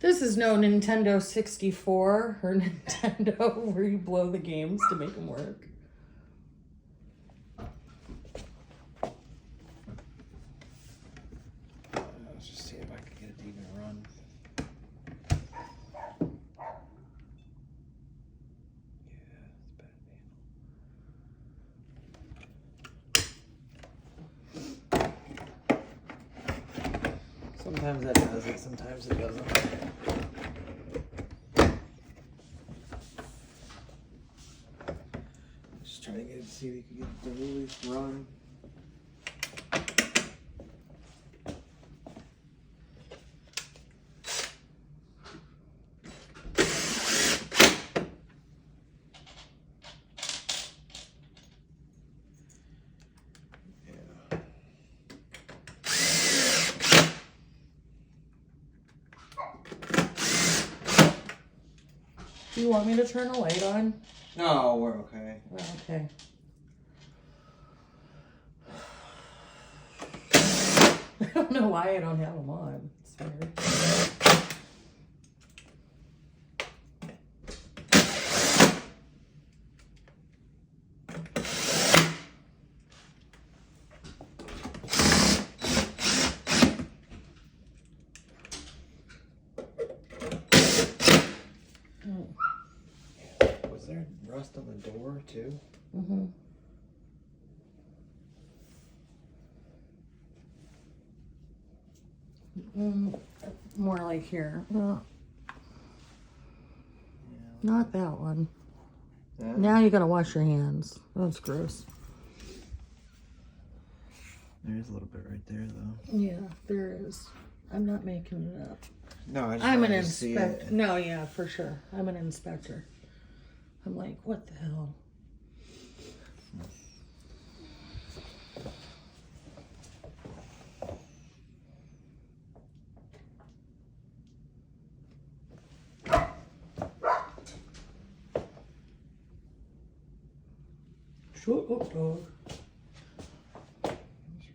This is no Nintendo 64 or Nintendo where you blow the games to make them work. Let's just see if I can get it to even run. Yeah, it's bad handle. Sometimes that does it, sometimes it doesn't. Just trying to get it to see if you can get it to really run. Do you want me to turn the light on? No, we're okay. Okay. I don't know why I don't have them on. It's weird. Was there rust on the door too? Mm-hmm. More like here. Not that one. Now you gotta wash your hands. That's gross. There's a little bit right there though. Yeah, there is. I'm not making it up. No, I just I'm an wanted to see inspector. it. No, yeah, for sure. I'm an inspector. I'm like, what the hell? Shut up, dog.